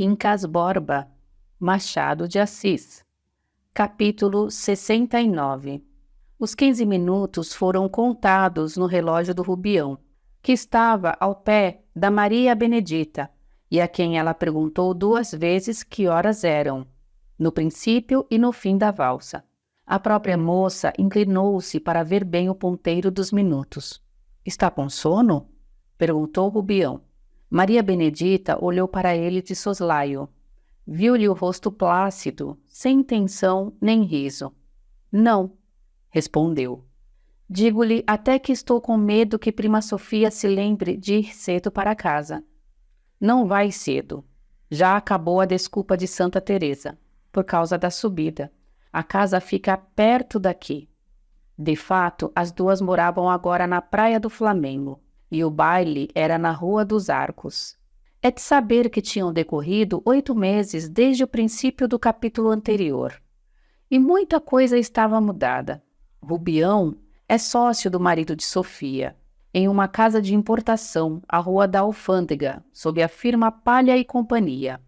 Quincas Borba, Machado de Assis. Capítulo 69. Os 15 minutos foram contados no relógio do Rubião, que estava ao pé da Maria Benedita, e a quem ela perguntou 2 vezes que horas eram, no princípio e no fim da valsa. A própria moça inclinou-se para ver bem o ponteiro dos minutos. — Está com sono? Perguntou Rubião. Maria Benedita olhou para ele de soslaio. Viu-lhe o rosto plácido, sem intenção nem riso. — Não, respondeu. Digo-lhe até que estou com medo que prima Sofia se lembre de ir cedo para casa. Não vai cedo. Já acabou a desculpa de Santa Teresa, por causa da subida. A casa fica perto daqui. De fato, as duas moravam agora na Praia do Flamengo, e o baile era na Rua dos Arcos. É de saber que tinham decorrido 8 meses desde o princípio do capítulo anterior. E muita coisa estava mudada. Rubião é sócio do marido de Sofia, em uma casa de importação, à Rua da Alfândega, sob a firma Palha e Companhia.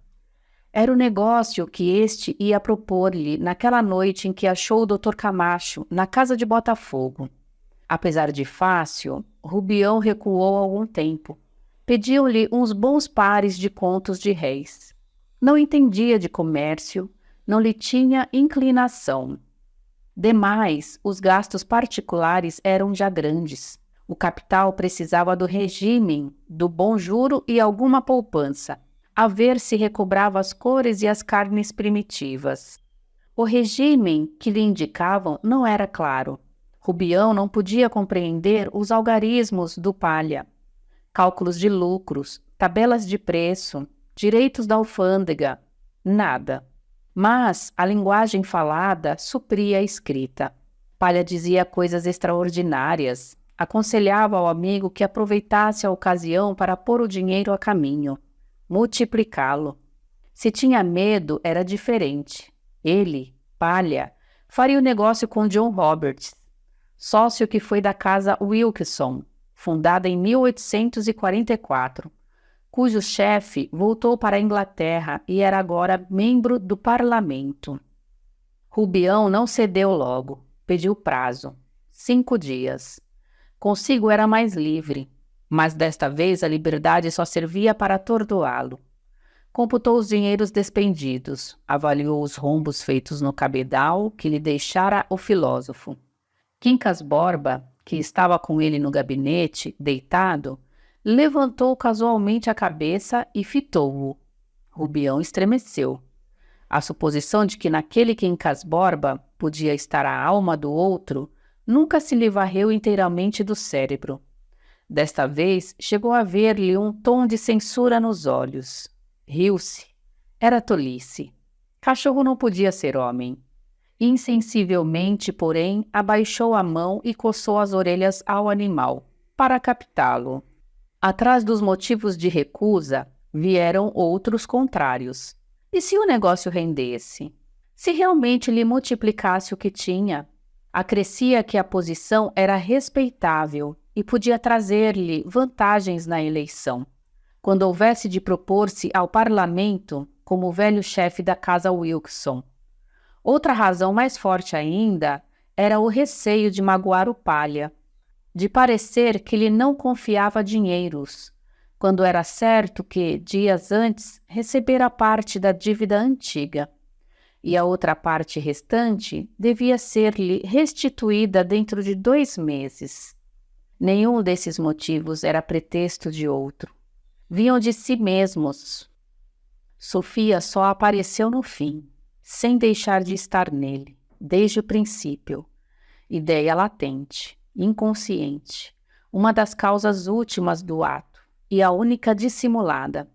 Era o negócio que este ia propor-lhe naquela noite em que achou o Dr. Camacho na casa de Botafogo. Apesar de fácil, Rubião recuou algum tempo. Pediam-lhe uns bons pares de contos de réis. Não entendia de comércio, não lhe tinha inclinação. Demais, os gastos particulares eram já grandes. O capital precisava do regime, do bom juro e alguma poupança, a ver se recobrava as cores e as carnes primitivas. O regime que lhe indicavam não era claro. Rubião não podia compreender os algarismos do Palha, cálculos de lucros, tabelas de preço, direitos da alfândega, nada. Mas a linguagem falada supria a escrita. Palha dizia coisas extraordinárias, aconselhava ao amigo que aproveitasse a ocasião para pôr o dinheiro a caminho, multiplicá-lo. Se tinha medo, era diferente. Ele, Palha, faria o negócio com John Roberts, sócio que foi da casa Wilkinson, fundada em 1844, cujo chefe voltou para a Inglaterra e era agora membro do parlamento. Rubião não cedeu logo, pediu prazo, 5 dias. Consigo era mais livre, mas desta vez a liberdade só servia para atordoá-lo. Computou os dinheiros despendidos, avaliou os rombos feitos no cabedal que lhe deixara o filósofo. Quincas Borba, que estava com ele no gabinete, deitado, levantou casualmente a cabeça e fitou-o. Rubião estremeceu. A suposição de que naquele Quincas Borba podia estar a alma do outro nunca se lhe varreu inteiramente do cérebro. Desta vez chegou a ver-lhe um tom de censura nos olhos. Riu-se. Era tolice. Cachorro não podia ser homem. Insensivelmente, porém, abaixou a mão e coçou as orelhas ao animal, para captá-lo. Atrás dos motivos de recusa, vieram outros contrários. E se o negócio rendesse? Se realmente lhe multiplicasse o que tinha? Acrescia que a posição era respeitável e podia trazer-lhe vantagens na eleição. Quando houvesse de propor-se ao parlamento como o velho chefe da casa Wilkinson. Outra razão mais forte ainda era o receio de magoar o Palha, de parecer que lhe não confiava dinheiros, quando era certo que, dias antes, recebera parte da dívida antiga, e a outra parte restante devia ser-lhe restituída dentro de 2 meses. Nenhum desses motivos era pretexto de outro. Vinham de si mesmos. Sofia só apareceu no fim, sem deixar de estar nele, desde o princípio. Ideia latente, inconsciente, uma das causas últimas do ato, e a única dissimulada.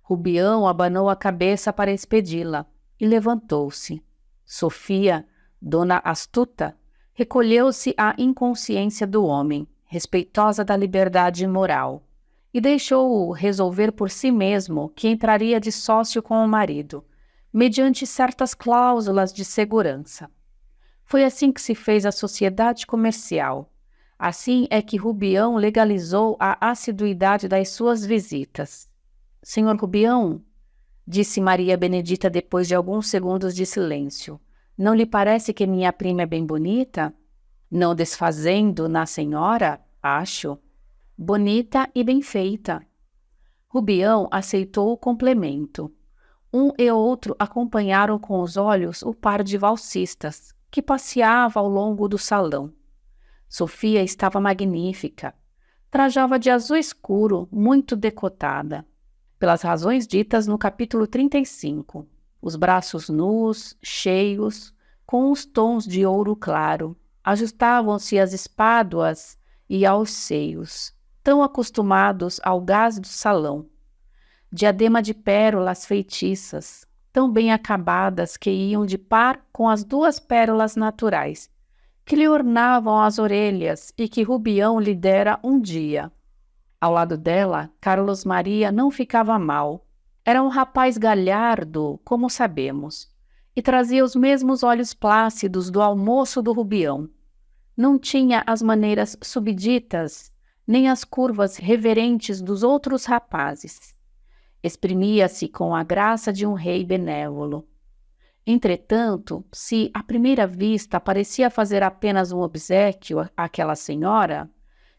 Rubião abanou a cabeça para expedi-la, e levantou-se. Sofia, dona astuta, recolheu-se à inconsciência do homem, respeitosa da liberdade moral, e deixou-o resolver por si mesmo que entraria de sócio com o marido, mediante certas cláusulas de segurança. Foi assim que se fez a sociedade comercial. Assim é que Rubião legalizou a assiduidade das suas visitas. — Senhor Rubião? disse Maria Benedita depois de alguns segundos de silêncio. Não lhe parece que minha prima é bem bonita? Não desfazendo na senhora, acho. Bonita e bem feita. Rubião aceitou o complemento. Um e outro acompanharam com os olhos o par de valsistas, que passeava ao longo do salão. Sofia estava magnífica. Trajava de azul escuro, muito decotada, pelas razões ditas no capítulo 35. Os braços nus, cheios, com os tons de ouro claro, ajustavam-se às espáduas e aos seios, tão acostumados ao gás do salão. Diadema de pérolas feitiças, tão bem acabadas que iam de par com as 2 pérolas naturais, que lhe ornavam as orelhas e que Rubião lhe dera um dia. Ao lado dela, Carlos Maria não ficava mal. Era um rapaz galhardo, como sabemos, e trazia os mesmos olhos plácidos do almoço do Rubião. Não tinha as maneiras subditas, nem as curvas reverentes dos outros rapazes. Exprimia-se com a graça de um rei benévolo. Entretanto, se à primeira vista parecia fazer apenas um obséquio àquela senhora,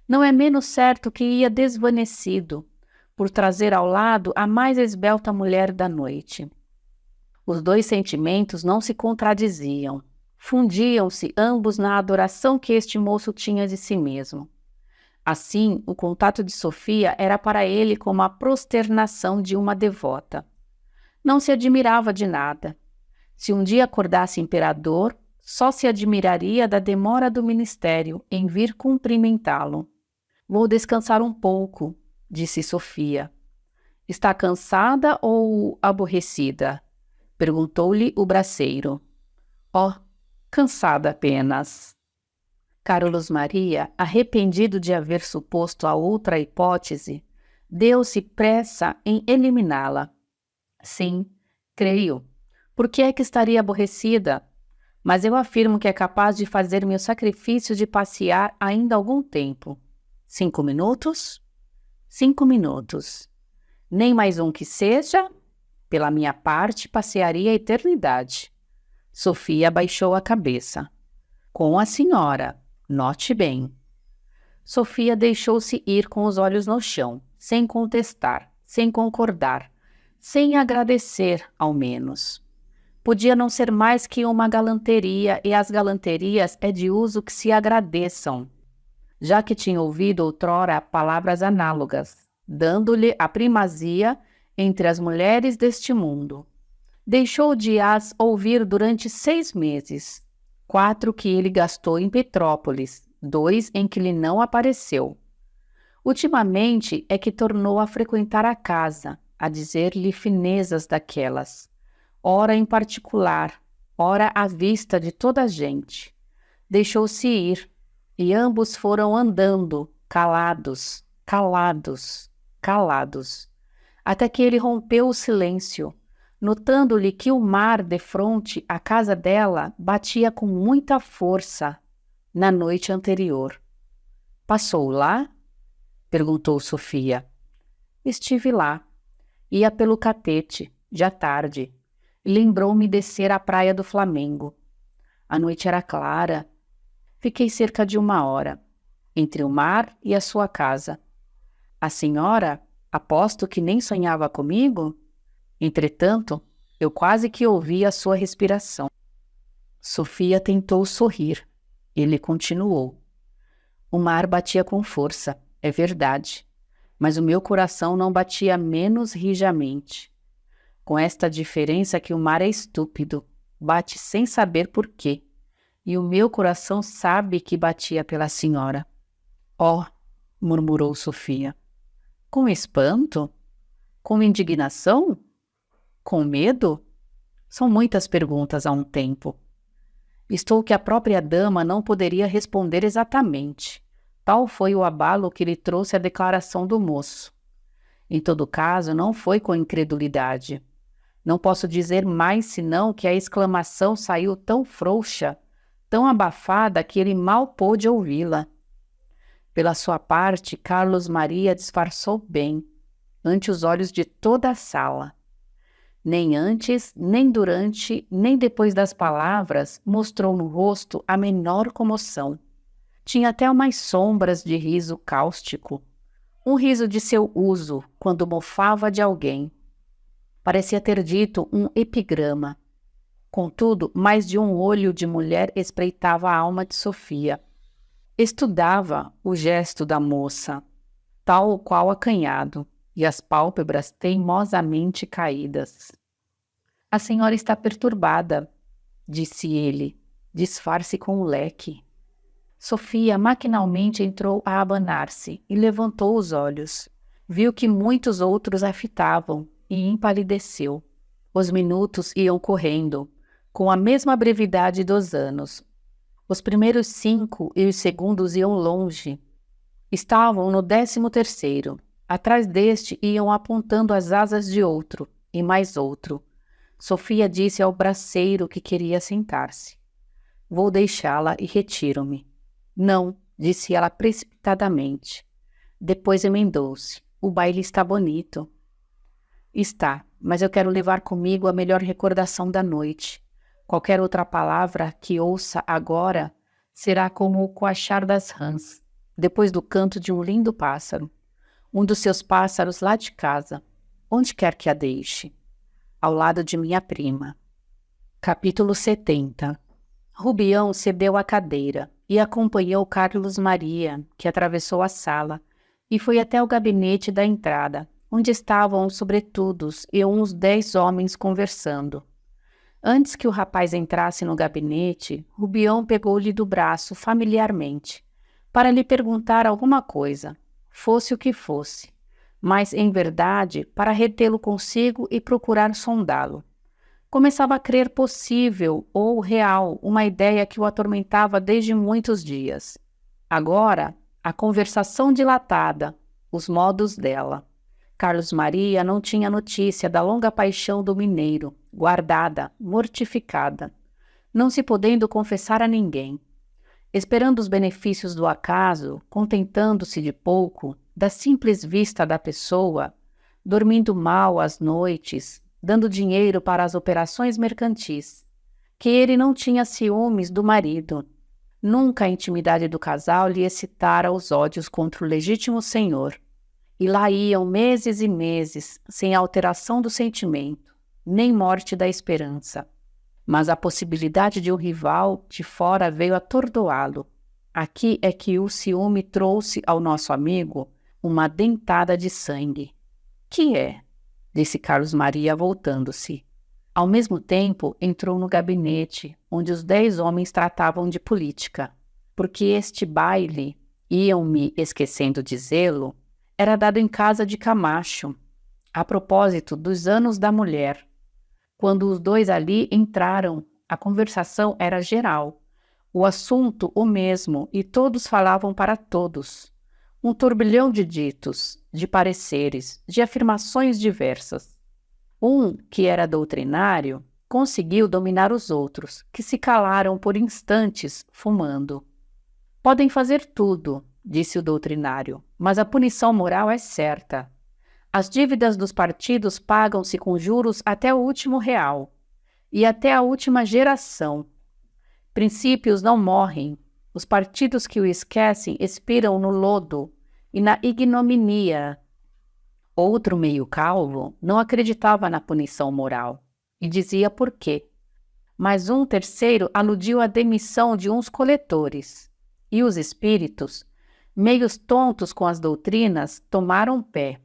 não é menos certo que ia desvanecido, por trazer ao lado a mais esbelta mulher da noite. Os 2 sentimentos não se contradiziam. Fundiam-se ambos na adoração que este moço tinha de si mesmo. Assim, o contato de Sofia era para ele como a prosternação de uma devota. Não se admirava de nada. Se um dia acordasse imperador, só se admiraria da demora do ministério em vir cumprimentá-lo. Vou descansar um pouco, disse Sofia. Está cansada ou aborrecida? Perguntou-lhe o braceiro. Oh, cansada apenas. Carlos Maria, arrependido de haver suposto a outra hipótese, deu-se pressa em eliminá-la. Sim, creio. Por que é que estaria aborrecida? Mas eu afirmo que é capaz de fazer-me o sacrifício de passear ainda algum tempo. 5 minutos? 5 minutos. Nem mais um que seja? Pela minha parte, passearia a eternidade. Sofia abaixou a cabeça. Com a senhora. Note bem. Sofia deixou-se ir com os olhos no chão, sem contestar, sem concordar, sem agradecer, ao menos. Podia não ser mais que uma galanteria, e as galanterias é de uso que se agradeçam. Já que tinha ouvido outrora palavras análogas, dando-lhe a primazia entre as mulheres deste mundo. Deixou de as ouvir durante 6 meses. 4 que ele gastou em Petrópolis, 2 em que lhe não apareceu. Ultimamente é que tornou a frequentar a casa, a dizer-lhe finezas daquelas, ora em particular, ora à vista de toda a gente. Deixou-se ir, e ambos foram andando, calados, calados, calados, até que ele rompeu o silêncio, notando-lhe que o mar defronte à casa dela batia com muita força na noite anterior. Passou lá? Perguntou Sofia. Estive lá. Ia pelo Catete, já tarde. Lembrou-me descer à praia do Flamengo. A noite era clara. Fiquei cerca de 1 hora, entre o mar e a sua casa. A senhora, aposto que nem sonhava comigo? Entretanto, eu quase que ouvi a sua respiração. Sofia tentou sorrir. Ele continuou. O mar batia com força, é verdade, mas o meu coração não batia menos rijamente. Com esta diferença que o mar é estúpido, bate sem saber por quê, e o meu coração sabe que batia pela senhora. Oh, murmurou Sofia. Com espanto? Com indignação? Com medo? São muitas perguntas a um tempo. Estou que a própria dama não poderia responder exatamente. Tal foi o abalo que lhe trouxe a declaração do moço. Em todo caso, não foi com incredulidade. Não posso dizer mais senão que a exclamação saiu tão frouxa, tão abafada, que ele mal pôde ouvi-la. Pela sua parte, Carlos Maria disfarçou bem, ante os olhos de toda a sala. Nem antes, nem durante, nem depois das palavras, mostrou no rosto a menor comoção. Tinha até umas sombras de riso cáustico. Um riso de seu uso, quando mofava de alguém. Parecia ter dito um epigrama. Contudo, mais de um olho de mulher espreitava a alma de Sofia. Estudava o gesto da moça, tal o qual acanhado, e as pálpebras teimosamente caídas. A senhora está perturbada, disse ele. Disfarce com o leque. Sofia maquinalmente entrou a abanar-se e levantou os olhos. Viu que muitos outros a fitavam e empalideceu. Os minutos iam correndo, com a mesma brevidade dos anos. Os primeiros 5 e os segundos iam longe. Estavam no 13º. Atrás deste iam apontando as asas de outro, e mais outro. Sofia disse ao braceiro que queria sentar-se. Vou deixá-la e retiro-me. Não, disse ela precipitadamente. Depois emendou-se. O baile está bonito. Está, mas eu quero levar comigo a melhor recordação da noite. Qualquer outra palavra que ouça agora será como o coachar das rãs, depois do canto de um lindo pássaro. Um dos seus pássaros lá de casa, onde quer que a deixe. Ao lado de minha prima. Capítulo 70. Rubião cedeu a cadeira e acompanhou Carlos Maria, que atravessou a sala, e foi até o gabinete da entrada, onde estavam os sobretudos e uns 10 homens conversando. Antes que o rapaz entrasse no gabinete, Rubião pegou-lhe do braço familiarmente, para lhe perguntar alguma coisa, fosse o que fosse, mas, em verdade, para retê-lo consigo e procurar sondá-lo. Começava a crer possível ou real uma ideia que o atormentava desde muitos dias. Agora, a conversação dilatada, os modos dela. Carlos Maria não tinha notícia da longa paixão do mineiro, guardada, mortificada, não se podendo confessar a ninguém. Esperando os benefícios do acaso, contentando-se de pouco, da simples vista da pessoa, dormindo mal às noites, dando dinheiro para as operações mercantis, que ele não tinha ciúmes do marido. Nunca a intimidade do casal lhe excitara os ódios contra o legítimo senhor. E lá iam meses e meses, sem alteração do sentimento, nem morte da esperança. Mas a possibilidade de um rival de fora veio atordoá-lo. Aqui é que o ciúme trouxe ao nosso amigo uma dentada de sangue. Que é? Disse Carlos Maria, voltando-se. Ao mesmo tempo, entrou no gabinete, onde os 10 homens tratavam de política, porque este baile, iam-me esquecendo dizê-lo, era dado em casa de Camacho, a propósito dos anos da mulher. Quando os 2 ali entraram, a conversação era geral, o assunto o mesmo, e todos falavam para todos. Um turbilhão de ditos, de pareceres, de afirmações diversas. Um, que era doutrinário, conseguiu dominar os outros, que se calaram por instantes, fumando. Podem fazer tudo, disse o doutrinário, mas a punição moral é certa. As dívidas dos partidos pagam-se com juros até o último real, e até a última geração. Princípios não morrem. Os partidos que o esquecem expiram no lodo e na ignominia. Outro meio calvo não acreditava na punição moral, e dizia por quê. Mas um terceiro aludiu à demissão de uns coletores, e os espíritos, meios tontos com as doutrinas, tomaram pé.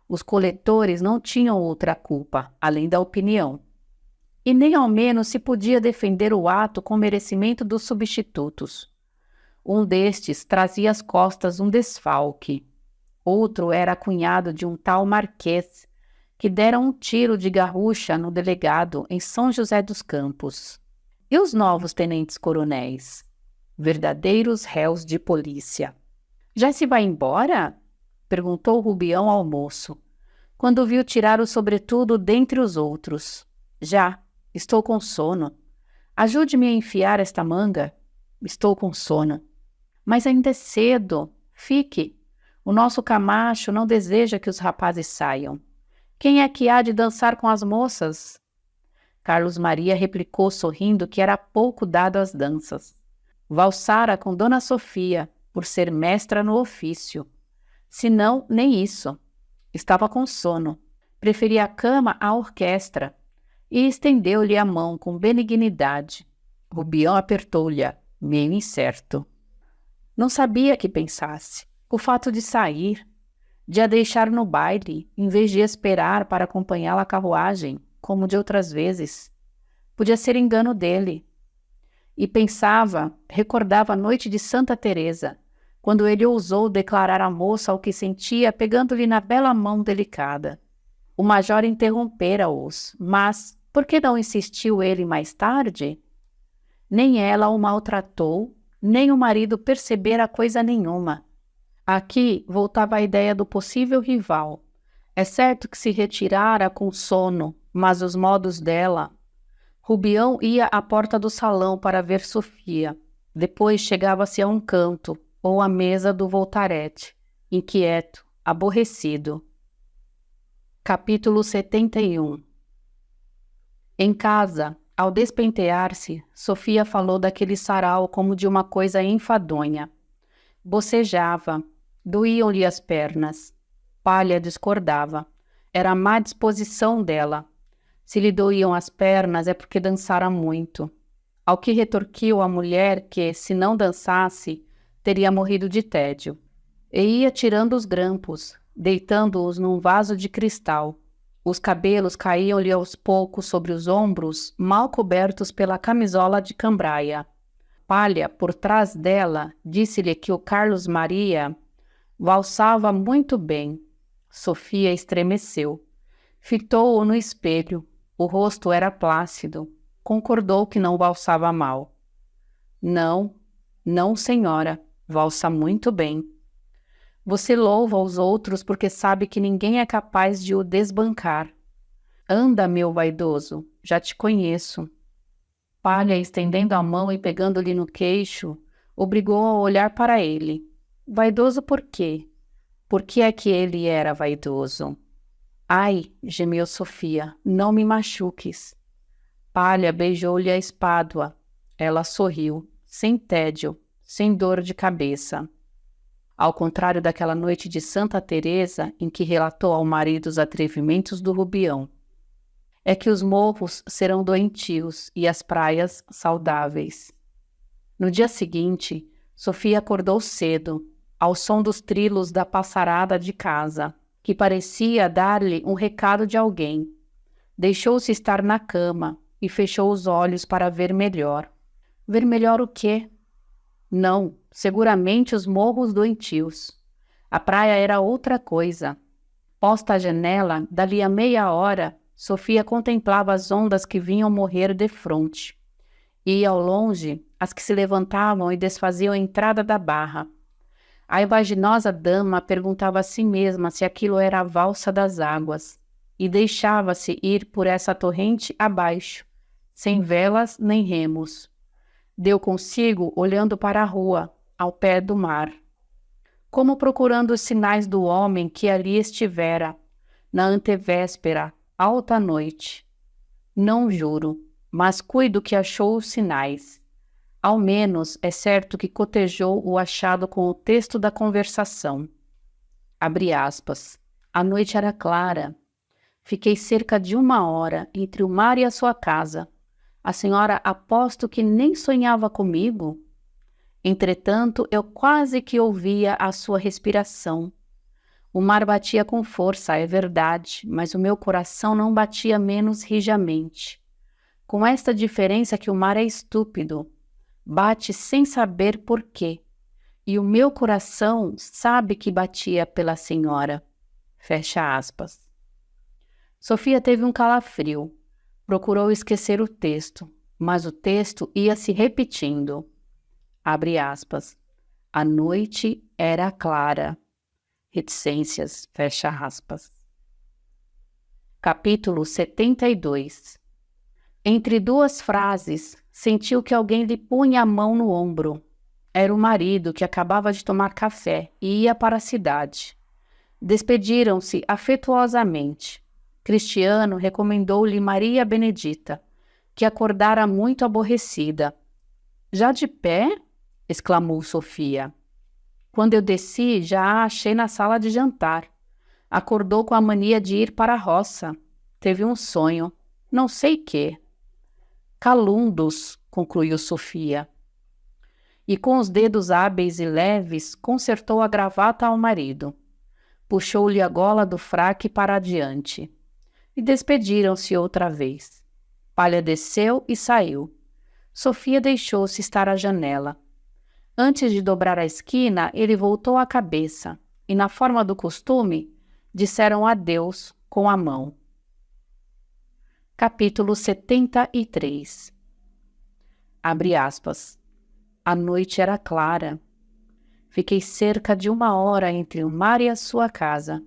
Os coletores não tinham outra culpa, além da opinião. E nem ao menos se podia defender o ato com merecimento dos substitutos. Um destes trazia às costas um desfalque. Outro era cunhado de um tal Marquês, que dera um tiro de garrucha no delegado em São José dos Campos. E os novos tenentes-coronéis? Verdadeiros réus de polícia. Já se vai embora? Perguntou Rubião ao moço, quando viu tirar o sobretudo dentre os outros. Já, estou com sono. Ajude-me a enfiar esta manga. Estou com sono. Mas ainda é cedo. Fique. O nosso Camacho não deseja que os rapazes saiam. Quem é que há de dançar com as moças? Carlos Maria replicou sorrindo que era pouco dado às danças. Valsara com Dona Sofia, por ser mestra no ofício. Se não, nem isso. Estava com sono. Preferia a cama à orquestra. E estendeu-lhe a mão com benignidade. Rubião apertou-lhe, meio incerto. Não sabia que pensasse. O fato de sair, de a deixar no baile, em vez de esperar para acompanhá-la à carruagem, como de outras vezes. Podia ser engano dele. E recordava a noite de Santa Teresa, quando ele ousou declarar à moça o que sentia, pegando-lhe na bela mão delicada. O major interrompera-os, mas por que não insistiu ele mais tarde? Nem ela o maltratou, nem o marido percebera coisa nenhuma. Aqui voltava a ideia do possível rival. É certo que se retirara com sono, mas os modos dela... Rubião ia à porta do salão para ver Sofia. Depois chegava-se a um canto, ou à mesa do Voltarete, inquieto, aborrecido. Capítulo 71. Em casa, ao despentear-se, Sofia falou daquele sarau como de uma coisa enfadonha. Bocejava, doíam-lhe as pernas. Palha discordava. Era a má disposição dela. Se lhe doíam as pernas é porque dançara muito. Ao que retorquiu a mulher que, se não dançasse, teria morrido de tédio. E ia tirando os grampos, deitando-os num vaso de cristal. Os cabelos caíam-lhe aos poucos sobre os ombros, mal cobertos pela camisola de cambraia. Palha, por trás dela, disse-lhe que o Carlos Maria valsava muito bem. Sofia estremeceu. Fitou-o no espelho. O rosto era plácido. Concordou que não valsava mal. Não, não, senhora, valsa muito bem. Você louva os outros porque sabe que ninguém é capaz de o desbancar. Anda, meu vaidoso, já te conheço. Palha, estendendo a mão e pegando-lhe no queixo, obrigou a olhar para ele. Vaidoso por quê? Por que é que ele era vaidoso? Ai, gemeu Sofia, não me machuques. Palha beijou-lhe a espádua. Ela sorriu, sem tédio, sem dor de cabeça. Ao contrário daquela noite de Santa Teresa, em que relatou ao marido os atrevimentos do Rubião. É que os morros serão doentios e as praias saudáveis. No dia seguinte, Sofia acordou cedo, ao som dos trilos da passarada de casa, que parecia dar-lhe um recado de alguém. Deixou-se estar na cama e fechou os olhos para ver melhor. Ver melhor o quê? Não, seguramente os morros doentios. A praia era outra coisa. Posta à janela, dali a meia hora, Sofia contemplava as ondas que vinham morrer defronte. E, ao longe, as que se levantavam e desfaziam a entrada da barra. A imaginosa dama perguntava a si mesma se aquilo era a valsa das águas, e deixava-se ir por essa torrente abaixo, sem velas nem remos. Deu consigo olhando para a rua, ao pé do mar, como procurando os sinais do homem que ali estivera, na antevéspera, alta noite. Não juro, mas cuido que achou os sinais. Ao menos é certo que cotejou o achado com o texto da conversação. Abre aspas. A noite era clara. Fiquei cerca de 1 hora entre o mar e a sua casa. A senhora aposto que nem sonhava comigo. Entretanto, eu quase que ouvia a sua respiração. O mar batia com força, é verdade, mas o meu coração não batia menos rijamente. Com esta diferença que o mar é estúpido. Bate sem saber por quê. E o meu coração sabe que batia pela senhora. Fecha aspas. Sofia teve um calafrio. Procurou esquecer o texto, mas o texto ia se repetindo. Abre aspas. A noite era clara. Reticências. Fecha aspas. Capítulo 72. Entre duas frases, sentiu que alguém lhe punha a mão no ombro. Era o marido que acabava de tomar café e ia para a cidade. Despediram-se afetuosamente. Cristiano recomendou-lhe Maria Benedita, que acordara muito aborrecida. Já de pé? Exclamou Sofia. Quando eu desci, já a achei na sala de jantar. Acordou com a mania de ir para a roça. Teve um sonho, não sei quê. Calundos, concluiu Sofia. E com os dedos hábeis e leves, consertou a gravata ao marido. Puxou-lhe a gola do fraque para adiante. E despediram-se outra vez. Palha desceu e saiu. Sofia deixou-se estar à janela. Antes de dobrar a esquina, ele voltou a cabeça e, na forma do costume, disseram adeus com a mão. Capítulo 73. Abre aspas. A noite era clara. Fiquei cerca de 1 hora entre o mar e a sua casa.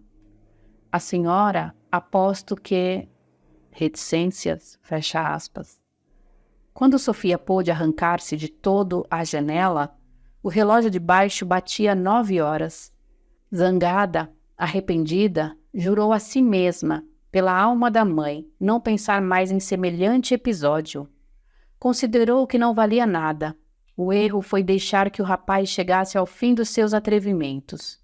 A senhora, aposto que... Reticências, fecha aspas. Quando Sofia pôde arrancar-se de todo à janela, o relógio de baixo batia 9 horas. Zangada, arrependida, jurou a si mesma, pela alma da mãe, não pensar mais em semelhante episódio. Considerou que não valia nada. O erro foi deixar que o rapaz chegasse ao fim dos seus atrevimentos.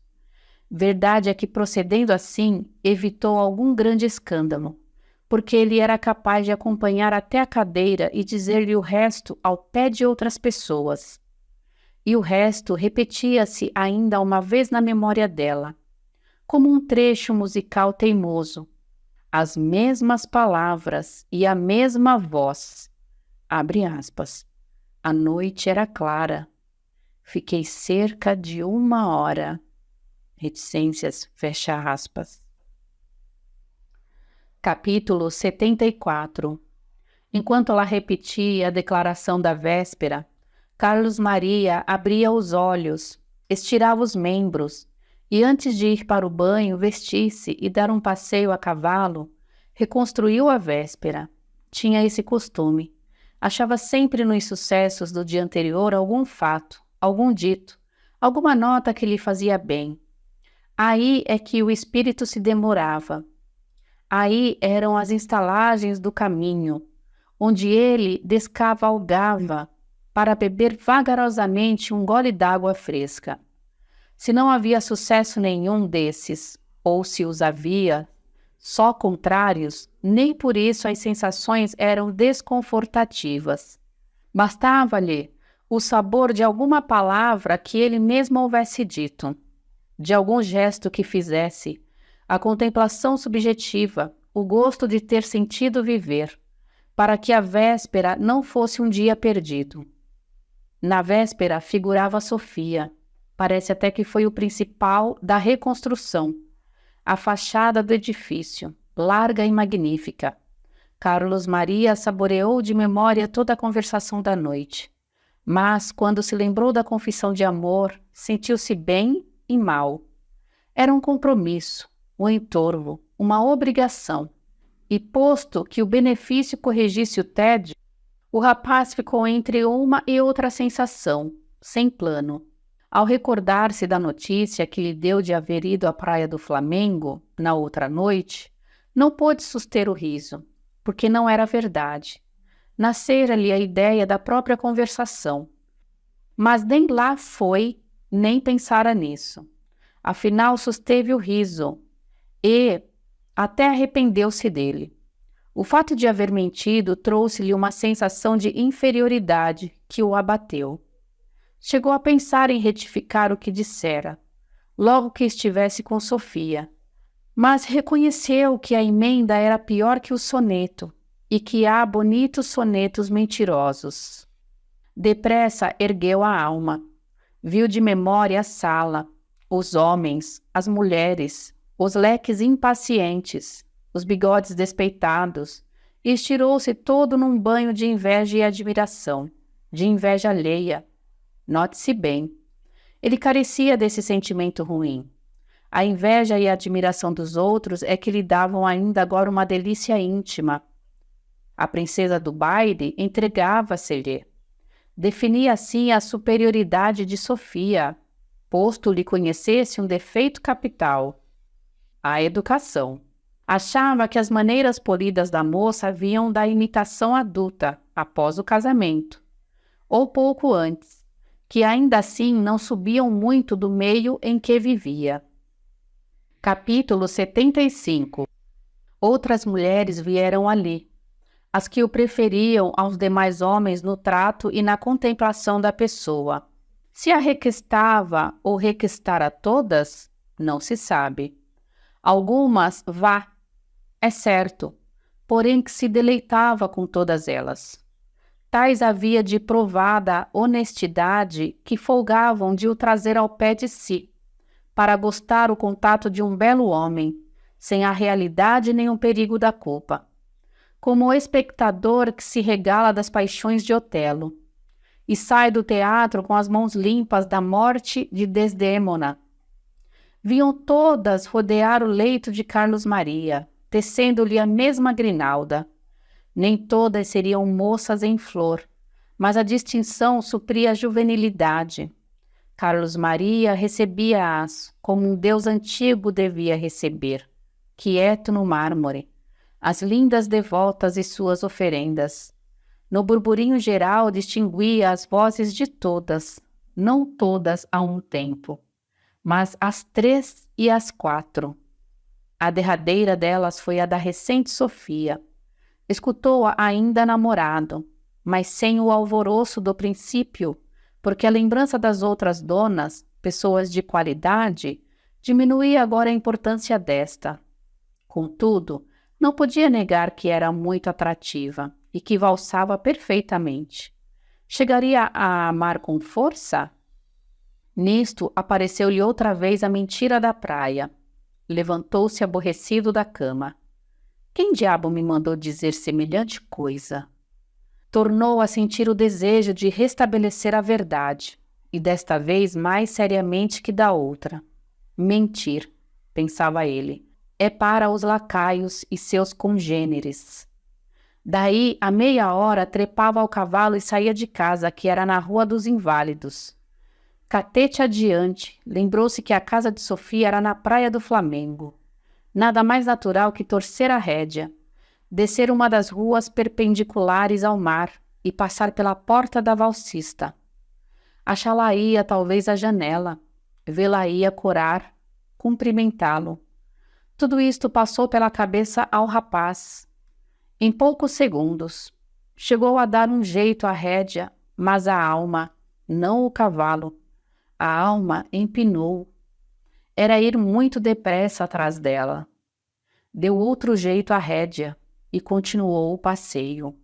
Verdade é que, procedendo assim, evitou algum grande escândalo, porque ele era capaz de acompanhar até a cadeira e dizer-lhe o resto ao pé de outras pessoas. E o resto repetia-se ainda uma vez na memória dela, como um trecho musical teimoso. As mesmas palavras e a mesma voz. Abre aspas. A noite era clara. Fiquei cerca de 1 hora. Reticências, fecha aspas. Capítulo 74. Enquanto ela repetia a declaração da véspera, Carlos Maria abria os olhos, estirava os membros e, antes de ir para o banho, vestir-se e dar um passeio a cavalo, reconstruiu a véspera. Tinha esse costume. Achava sempre nos sucessos do dia anterior algum fato, algum dito, alguma nota que lhe fazia bem. Aí é que o espírito se demorava. Aí eram as estalagens do caminho, onde ele descavalgava para beber vagarosamente um gole d'água fresca. Se não havia sucesso nenhum desses, ou se os havia, só contrários, nem por isso as sensações eram desconfortativas. Bastava-lhe o sabor de alguma palavra que ele mesmo houvesse dito, de algum gesto que fizesse, a contemplação subjetiva, o gosto de ter sentido viver, para que a véspera não fosse um dia perdido. Na véspera figurava Sofia. Parece até que foi o principal da reconstrução. A fachada do edifício, larga e magnífica. Carlos Maria saboreou de memória toda a conversação da noite. Mas, quando se lembrou da confissão de amor, sentiu-se bem e mal. Era um compromisso, um entorvo, uma obrigação. E, posto que o benefício corrigisse o tédio, o rapaz ficou entre uma e outra sensação, sem plano. Ao recordar-se da notícia que lhe deu de haver ido à praia do Flamengo, na outra noite, não pôde suster o riso, porque não era verdade. Nascera-lhe a ideia da própria conversação. Mas nem lá foi, nem pensara nisso. Afinal, susteve o riso e até arrependeu-se dele. O fato de haver mentido trouxe-lhe uma sensação de inferioridade que o abateu. Chegou a pensar em retificar o que dissera, logo que estivesse com Sofia, mas reconheceu que a emenda era pior que o soneto e que há bonitos sonetos mentirosos. Depressa ergueu a alma, viu de memória a sala, os homens, as mulheres, os leques impacientes, os bigodes despeitados, e estirou-se todo num banho de inveja e admiração, de inveja alheia. Note-se bem, ele carecia desse sentimento ruim. A inveja e a admiração dos outros é que lhe davam ainda agora uma delícia íntima. A princesa do baile entregava-se-lhe. Definia assim a superioridade de Sofia, posto lhe conhecesse um defeito capital, a educação. Achava que as maneiras polidas da moça vinham da imitação adulta, após o casamento, ou pouco antes, que ainda assim não subiam muito do meio em que vivia. Capítulo 75. Outras mulheres vieram ali, as que o preferiam aos demais homens no trato e na contemplação da pessoa. Se a requestava ou requestara todas, não se sabe. Algumas vá, é certo, porém que se deleitava com todas elas. Tais havia de provada honestidade que folgavam de o trazer ao pé de si, para gostar o contato de um belo homem, sem a realidade nem o perigo da culpa, como o espectador que se regala das paixões de Otelo, e sai do teatro com as mãos limpas da morte de Desdémona. Viam todas rodear o leito de Carlos Maria, tecendo-lhe a mesma grinalda. Nem todas seriam moças em flor, mas a distinção supria a juvenilidade. Carlos Maria recebia-as como um deus antigo devia receber, quieto no mármore, as lindas devotas e suas oferendas. No burburinho geral distinguia as vozes de todas, não todas a um tempo, mas as 3 e as 4. A derradeira delas foi a da recente Sofia. Escutou-a ainda namorado, mas sem o alvoroço do princípio, porque a lembrança das outras donas, pessoas de qualidade, diminuía agora a importância desta. Contudo, não podia negar que era muito atrativa e que valsava perfeitamente. Chegaria a amar com força? Nisto apareceu-lhe outra vez a mentira da praia. Levantou-se aborrecido da cama. Quem diabo me mandou dizer semelhante coisa? Tornou a sentir o desejo de restabelecer a verdade, e desta vez mais seriamente que da outra. Mentir, pensava ele, é para os lacaios e seus congêneres. Daí, a meia hora, trepava ao cavalo e saía de casa, que era na Rua dos Inválidos. Catete adiante, lembrou-se que a casa de Sofia era na Praia do Flamengo. Nada mais natural que torcer a rédea, descer uma das ruas perpendiculares ao mar e passar pela porta da valsista. Achá-la-ia talvez à janela, vê-la-ia corar, cumprimentá-lo. Tudo isto passou pela cabeça ao rapaz. Em poucos segundos, chegou a dar um jeito à rédea, mas a alma, não o cavalo, a alma empinou. Era ir muito depressa atrás dela. Deu outro jeito à rédea e continuou o passeio.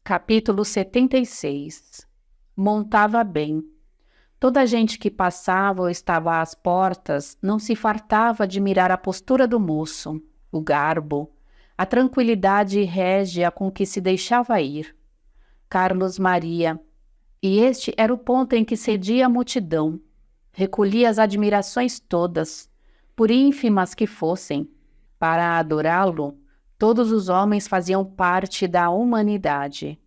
Capítulo 76. Montava bem. Toda a gente que passava ou estava às portas não se fartava de mirar a postura do moço, o garbo, a tranquilidade régia com que se deixava ir. Carlos Maria. E este era o ponto em que cedia a multidão. Recolhia as admirações todas, por ínfimas que fossem. Para adorá-lo, todos os homens faziam parte da humanidade.